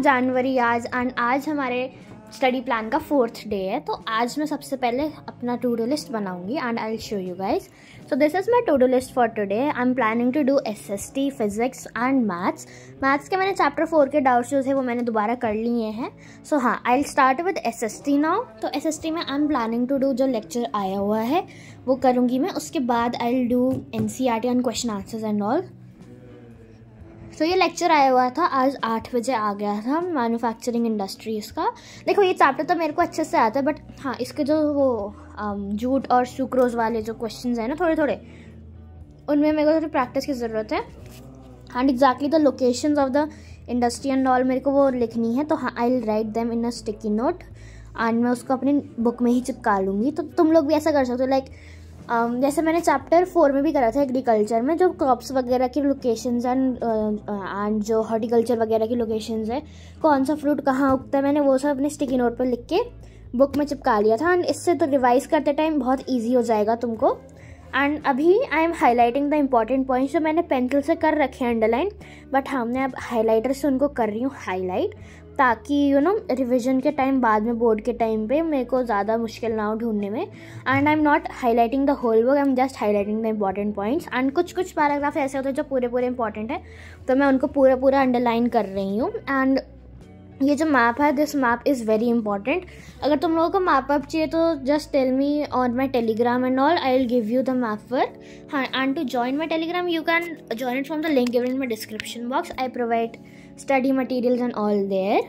जनवरी आज, एंड आज हमारे स्टडी प्लान का 4th डे है। तो आज मैं सबसे पहले अपना टू डू लिस्ट बनाऊंगी and I will show you guys. So this is my to do list for today. I am planning to do SST, physics and maths के मैंने चैप्टर 4 के डाउट्स जो थे वो मैंने दोबारा कर लिए हैं। सो हाँ, I will start with SST now. तो SST में I am planning to do जो लेक्चर आया हुआ है वो करूँगी मैं। उसके बाद I will do NCERT and question answers and all. तो ये लेक्चर आया हुआ था, आज 8 बजे आ गया था, मैन्युफैक्चरिंग इंडस्ट्रीज़ का। देखो ये चैप्टर तो मेरे को अच्छे से आता है, बट हाँ इसके जो वो जूट और सुक्रोज वाले जो क्वेश्चंस हैं ना थोड़े थोड़े, उनमें मेरे को थोड़ी प्रैक्टिस की ज़रूरत है। And exactly the locations of the industry and all मेरे को वो लिखनी है। तो हाँ, I will write them in a sticky note and मैं उसको अपनी बुक में ही चिपका लूँगी। तो तुम लोग भी ऐसा कर सकते हो, लाइक जैसे मैंने चैप्टर 4 में भी करा था एग्रीकल्चर में, जो क्रॉप्स वगैरह की लोकेशंस एंड जो हॉर्टिकल्चर वगैरह की लोकेशंस है, कौन सा फ्रूट कहाँ उगता है, मैंने वो सब अपने स्टिकी नोट पर लिख के बुक में चिपका लिया था। एंड इससे तो रिवाइज करते टाइम बहुत ईजी हो जाएगा तुमको। एंड अभी I am highlighting the important points जो मैंने पेंसिल से कर रखे हैं अंडरलाइन, बट हाँ मैं अब हाईलाइटर से उनको कर रही हूँ हाईलाइट, ताकि रिविजन के टाइम बाद में बोर्ड के टाइम पे मेरे को ज़्यादा मुश्किल ना हो ढूंढने में। And I am not highlighting the whole book, I am just highlighting the important points. And कुछ पैराग्राफ ऐसे होते हैं जो पूरे इंपॉर्टेंट है, तो मैं उनको पूरा अंडरलाइन कर रही हूँ। एंड ये जो मैप है, this map is very important. अगर तुम लोगों को मैप अप चाहिए तो just tell me on my Telegram and all, I will give you the map work. हाँ, and to join my Telegram you can join it from the link given in my description box. I provide study materials and all there.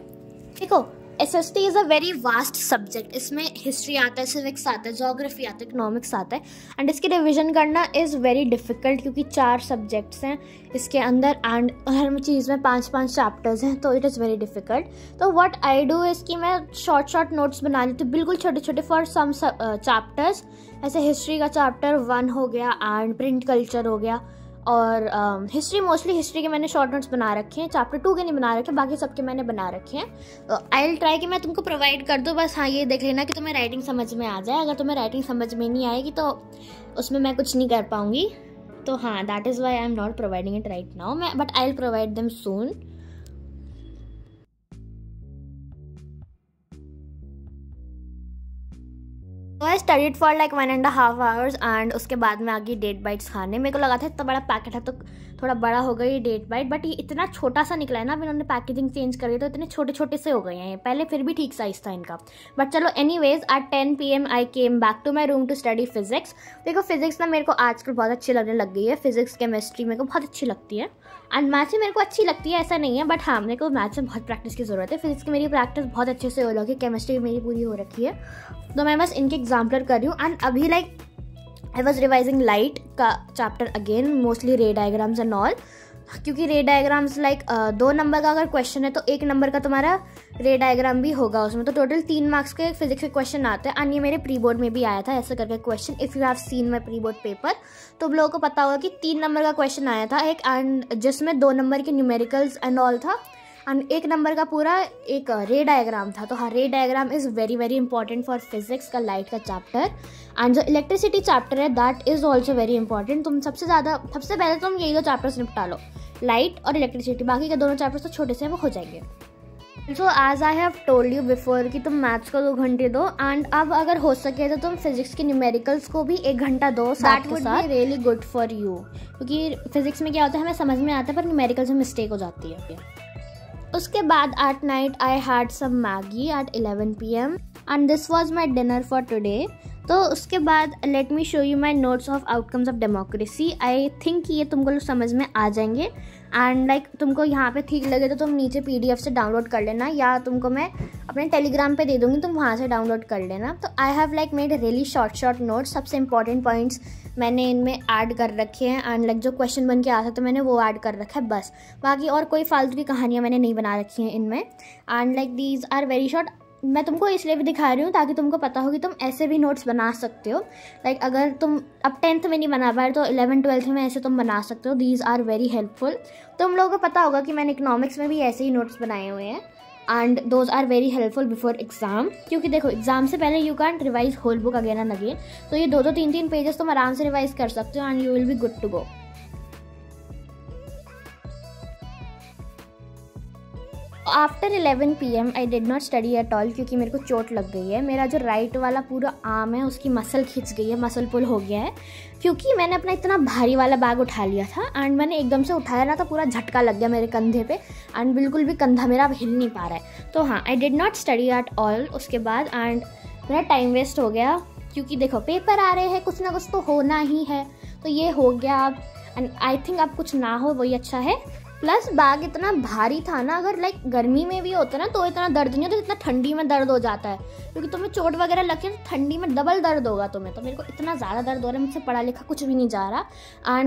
देखो SST is a very vast subject. इसमें history आता है, civics आता है, geography आता है, economics आता है, एंड इसकी रिवीजन करना इज़ वेरी डिफ़िकल्ट क्योंकि 4 सब्जेक्ट्स हैं इसके अंदर एंड हर चीज़ में 5 चैप्टर्स हैं, तो इट इज़ वेरी डिफ़िकल्ट। तो व्हाट आई डू इज़ कि मैं शॉर्ट नोट्स बना लेती हूँ, बिल्कुल छोटे फॉर सम चैप्टर्स। ऐसे हिस्ट्री का चैप्टर 1 हो गया एंड प्रिंट कल्चर हो गया, और मोस्टली हिस्ट्री के मैंने शॉर्ट नोट्स बना रखे हैं, चैप्टर 2 के नहीं बना रखे, बाकी सबके मैंने बना रखे हैं। आई विल ट्राई कि मैं तुमको प्रोवाइड कर दूँ, बस हाँ ये देख लेना कि तुम्हें राइटिंग समझ में आ जाए। अगर तुम्हें राइटिंग समझ में नहीं आएगी तो उसमें मैं कुछ नहीं कर पाऊँगी। तो हाँ, that is why I am not providing it right now, but I will provide them soon. I studied for like 1.5 hours and उसके बाद में आ गई डेट बाइट्स खाने। मेरे को लगा था इतना बड़ा पैकेट है तो थोड़ा बड़ा हो गई डेट बाइट, बट ये इतना छोटा सा निकला है ना, इन्होंने पैकेजिंग चेंज कर दी तो इतने छोटे से हो गए हैं। पहले फिर भी ठीक साइज था इनका, बट चलो anyways. At 10 PM I came back to my room to study physics. देखो फिजिक्स ना मेरे को आजकल बहुत अच्छी लगने लग गई है। फिजिक्स केमिस्ट्री मेरे को बहुत अच्छी लगती है एंड मैथ्स भी मेरे को अच्छी लगती है, ऐसा नहीं है, बट हाँ मेरे को मैथ्स में बहुत प्रैक्टिस की ज़रूरत है। फिजिक्स की मेरी प्रैक्टिस बहुत अच्छे से हो रही है, केमिस्ट्री मेरी पूरी हो रखी है, तो मैं बस इनके एग्जाम्पलर कर रही हूँ। एंड अभी like I was revising light का chapter again, mostly ray diagrams and all, क्योंकि रे डायग्राम्स लाइक 2 नंबर का अगर क्वेश्चन है तो 1 नंबर का तुम्हारा रे डायग्राम भी होगा उसमें, तो टोटल 3 मार्क्स के फिजिक्स के क्वेश्चन आते हैं। एंड ये मेरे प्री बोर्ड में भी आया था ऐसे करके question. If you have seen my pre board paper तो आप लोगों को पता होगा कि 3 नंबर का क्वेश्चन आया था एक, एंड जिसमें 2 नंबर के न्यूमेरिकल्स एंड ऑल था एंड 1 नंबर का पूरा एक रे डायग्राम था। तो हाँ, रे diagram is very important for physics का लाइट का चैप्टर। एंड जो इलेक्ट्रिसिटी चैप्टर है that is also very important. तुम सबसे पहले तुम यही 2 चैप्टर्स निपटा लो, लाइट और इलेक्ट्रिसिटी, बाकी के दोनों चैप्टर्स तो छोटे से वो हो जाएंगे। So as I have told you before कि तुम मैथ्स को 2 घंटे दो, एंड अब अगर हो सके तो तुम फिजिक्स के न्यूमेरिकल्स को भी 1 घंटा दो साथ के साथ। रियली गुड फॉर यू, क्योंकि फिजिक्स में क्या होता है हमें समझ में आता है पर न्यूमेरिकल्स में मिस्टेक हो जाती है। उसके बाद at night I had some Maggi at 11 PM and this was my dinner for today. तो उसके बाद let me show you my notes of outcomes of democracy. I think ये तुमको समझ में आ जाएंगे एंड लाइक तुमको यहाँ पे ठीक लगे तो तुम नीचे PDF से डाउनलोड कर लेना, या तुमको मैं अपने टेलीग्राम पे दे दूँगी, तुम वहाँ से डाउनलोड कर लेना। तो I have like made really short notes. सबसे इंपॉर्टेंट पॉइंट्स मैंने इनमें ऐड कर रखे हैं एंड लाइक जो क्वेश्चन बन के आता था मैंने वो ऐड कर रखा है बस। बाकी और कोई फालतू की कहानियाँ मैंने नहीं बना रखी हैं इनमें। And like these are very short. मैं तुमको इसलिए भी दिखा रही हूँ ताकि तुमको पता हो कि तुम ऐसे भी नोट्स बना सकते हो। लाइक अगर तुम अब 10th में नहीं बना पाए तो 11th 12th में ऐसे तुम बना सकते हो। These are very helpful. तुम लोगों को पता होगा कि मैंने इकोनॉमिक्स में भी ऐसे ही नोट्स बनाए हुए हैं and those are very helpful before exam, क्योंकि देखो एग्जाम से पहले you can't revise whole book again and again, तो ये 2-2 3-3 पेजेस तुम आराम से रिवाइज कर सकते हो and you will be good to go. After 11 PM I did not study at all, क्योंकि मेरे को चोट लग गई है। मेरा जो राइट वाला पूरा आर्म है उसकी मसल खिंच गई है, मसल पुल हो गया है, क्योंकि मैंने अपना इतना भारी वाला बैग उठा लिया था एंड मैंने एकदम से उठाया ना तो पूरा झटका लग गया मेरे कंधे पे एंड बिल्कुल भी कंधा मेरा अब हिल नहीं पा रहा है। तो हाँ, आई did not study at all उसके बाद एंड मेरा टाइम वेस्ट हो गया, क्योंकि देखो पेपर आ रहे हैं, कुछ ना कुछ तो होना ही है। तो ये हो गया अब, एंड आई थिंक अब कुछ ना हो वही अच्छा है। प्लस बैग इतना भारी था ना, अगर लाइक गर्मी में भी होता ना तो इतना दर्द नहीं होता जितना ठंडी में दर्द हो जाता है, क्योंकि तुम्हें चोट वगैरह लगे तो ठंडी में डबल दर्द होगा तुम्हें। तो मेरे को इतना ज़्यादा दर्द हो रहा है, मुझसे पढ़ा लिखा कुछ भी नहीं जा रहा।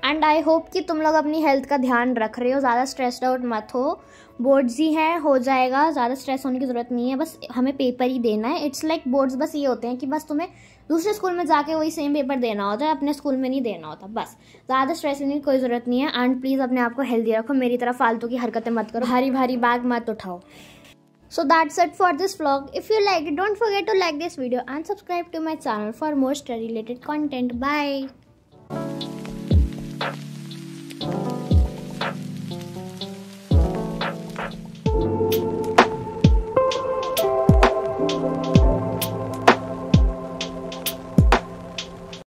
एंड आई होप कि तुम लोग अपनी हेल्थ का ध्यान रख रहे हो, ज़्यादा स्ट्रेस्ड आउट मत हो। बोर्ड्स ही हैं, हो जाएगा, ज़्यादा स्ट्रेस होने की ज़रूरत नहीं है, बस हमें पेपर ही देना है। इट्स लाइक बोर्ड्स बस ये होते हैं कि बस तुम्हें दूसरे स्कूल में जाके वही सेम पेपर देना होता है, अपने स्कूल में नहीं देना होता, बस ज़्यादा स्ट्रेस लेने की कोई ज़रूरत नहीं है। एंड प्लीज़ अपने आप को हेल्दी रखो, मेरी तरह फालतू की हरकतें मत करो, भारी भारी बैग मत उठाओ। So that's it for this vlog. If you liked it, don't forget to like this video and subscribe to my channel for more study related content. Bye.